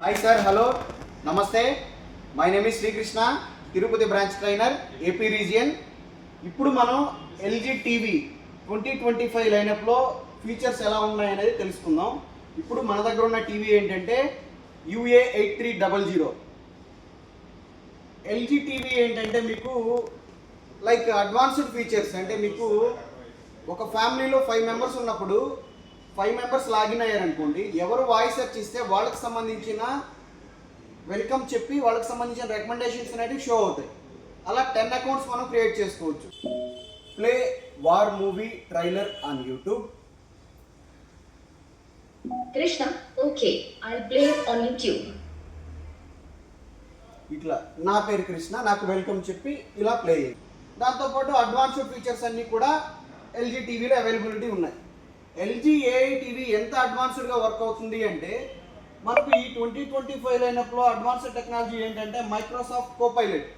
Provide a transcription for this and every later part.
Hi sir, hello, నమస్తే. My name is Srikrishna, Tirupati branch trainer, AP region. ఇప్పుడు మనం LG TV 2025 లైనప్లో features ఎలా ఉన్నాయనేది తెలుసుకుందాం. ఇప్పుడు మన దగ్గర ఉన్న టీవీ ఏంటంటే UA8300. ఎల్జీ టీవీ ఏంటంటే మీకు లైక్ అడ్వాన్స్డ్ ఫీచర్స్. అంటే మీకు ఒక ఫ్యామిలీలో 5 మెంబర్స్ ఉన్నప్పుడు 5 మెంబర్స్ లాగిన్ అయ్యారనుకోండి, ఎవరు వాయిస్ సెర్చ్ ఇస్తే వాళ్ళకి సంబంధించిన వెల్కమ్ చెప్పి వాళ్ళకి సంబంధించిన రికమెండేషన్స్ అనేవి షో అవుతాయి. అలా 10 అకౌంట్స్ మనం క్రియేట్ చేసుకోవచ్చు. Play war movie trailer on YouTube. Krishna, okay, I'll play it on YouTube. ఇట్లా నా పేరు కృష్ణ, నాకు వెల్కమ్ చెప్పి ఇలా ప్లే చేయండి. దాంతోపాటు అడ్వాన్స్డ్ ఫీచర్స్ అన్నీ కూడా ఎల్జీ టీవీలో అవైలబిలిటీ ఉన్నాయి. ఎల్జీ ఏఐ టీవీ ఎంత అడ్వాన్స్డ్గా వర్క్ అవుతుంది అంటే, మనకు ఈ 2025 లైనప్లో అడ్వాన్స్డ్ టెక్నాలజీ ఏంటంటే మైక్రోసాఫ్ట్ కోపైలట్.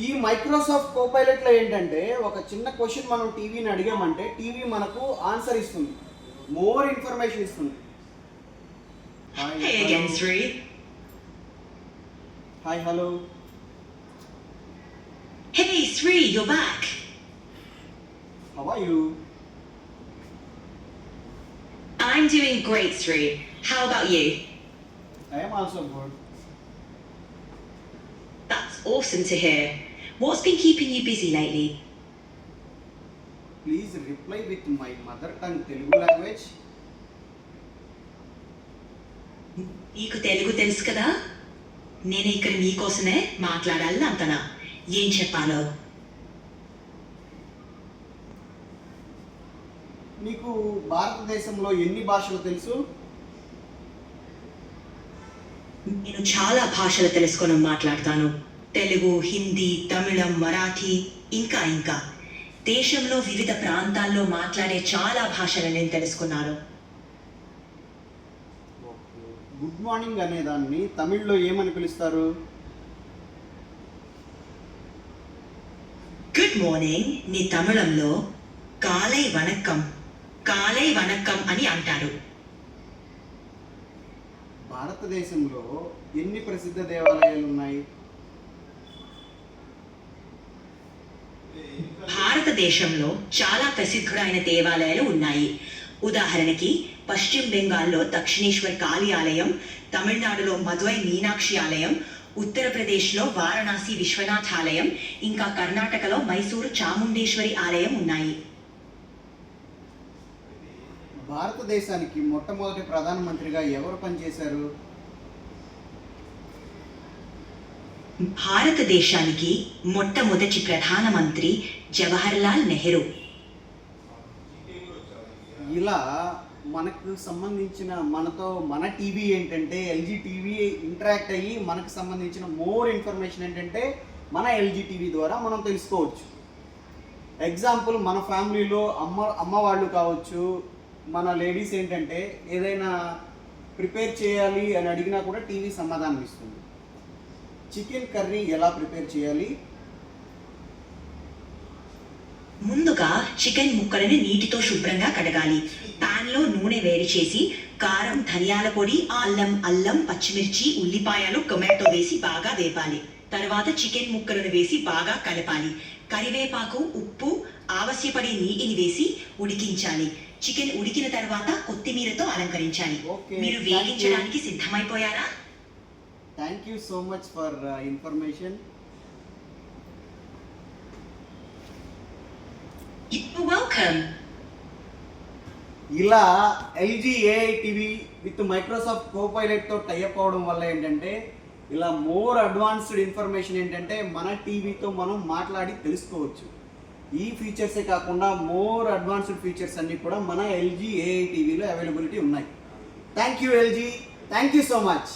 ఈ మైక్రోసాఫ్ట్ కోపైలట్లో ఏంటంటే ఒక చిన్న క్వశ్చన్ మనం టీవీని అడిగామంటే టీవీ మనకు ఆన్సర్ ఇస్తుంది, మోర్ ఇన్ఫర్మేషన్ ఇస్తుంది. Hey again, Sri. Hi, hello. Hey, Sri, you're back. How are you? I'm doing great, Sri. How about you? I am also good. That's awesome to hear. What's been keeping you busy lately? Please reply with my mother tongue Telugu language. నీకు తెలుగు తెలుసు కదా, నేను ఇక్కడ మీకోసమే మాట్లాడాలి అంతనా. ఏం చెప్పాలో? నీకు భారతదేశంలో ఎన్ని భాషలు తెలుసు? నేను చాలా భాషలు తెలుసుకొని మాట్లాడతాను. తెలుగు, హిందీ, తమిళం, మరాఠీ, ఇంకా దేశంలో వివిధ ప్రాంతాల్లో మాట్లాడే చాలా భాషలు నేను తెలుసుకున్నాను. గుడ్ మార్నింగ్ అనే దాన్ని తమిళ్లో ఏమని పిలుస్తారు? గుడ్ మార్నింగ్ ని తమిళంలో కాలై వనక్కం అని అంటారు. భారతదేశంలో ఎన్ని ప్రసిద్ధ దేవాలయాలు ఉన్నాయి? భారతదేశంలో చాలా ప్రసిద్ధుడైన దేవాలయాలు ఉన్నాయి. ఉదాహరణకి పశ్చిమ బెంగాల్లో దక్షిణేశ్వర్ కాళీ ఆలయం, తమిళనాడులో మదువై మీనాక్షి ఆలయం, ఉత్తరప్రదేశ్లో వారణాసి విశ్వనాథ్ ఆలయం, ఇంకా కర్ణాటకలో మైసూరు చాముండేశ్వరి ఆలయం ఉన్నాయి. భారతదేశానికి మొట్టమొదటి ప్రధానమంత్రిగా ఎవరు పనిచేశారు? భారతదేశానికి మొట్టమొదటి ప్రధానమంత్రి జవహర్లాల్ నెహ్రూ. ఇలా మనకు సంబంధించిన మన టీవీ ఏంటంటే ఎల్జీ టీవీ ఇంటరాక్ట్ అయ్యి మనకు సంబంధించిన మోర్ ఇన్ఫర్మేషన్ ఏంటంటే మన ఎల్జీ టీవీ ద్వారా మనం తెలుసుకోవచ్చు. ఎగ్జాంపుల్, మన ఫ్యామిలీలో అమ్మ వాళ్ళు కావచ్చు, మన లేడీస్ ఏంటంటే ఏదైనా ప్రిపేర్ చేయాలి అని అడిగినా కూడా టీవీ సమాధానం ఇస్తుంది. చికెన్ కర్రీ ఎలా ప్రిపేర్ చేయాలి? ముందుగా చికెన్ ముక్కలను నీటితో శుభ్రంగా కడగాలి. పాన్ లో నూనె వేడి చేసి కారం, ధనియాల పొడి, అల్లం, పచ్చిమిర్చి, ఉల్లిపాయలు, టొమాటో వేసి బాగా వేపాలి. తర్వాత చికెన్ ముక్కలను వేసి బాగా కలపాలి. కరివేపాకు, ఉప్పు, ఆవశ్యపడే నీటిని వేసి ఉడికించాలి. చికెన్ ఉడికిన తర్వాత కొత్తిమీరతో అలంకరించాలి. మీరు వేగించడానికి సిద్ధమైపోయారా? Thank you so much for information. You're welcome. ఇలా LG AI TV with Microsoft కోపైలట్తో టైఅప్ అవడం వల్ల ఏంటంటే ఇలా మోర్ అడ్వాన్స్డ్ ఇన్ఫర్మేషన్ ఏంటంటే మన టీవీతో మనం మాట్లాడి తెలుసుకోవచ్చు. ఈ ఫీచర్సే కాకుండా మోర్ అడ్వాన్స్డ్ ఫీచర్స్ అన్నీ కూడా మన ఎల్జీ ఏఐ టీవీలో అవైలబిలిటీ ఉన్నాయి. Thank you LG, thank you so much.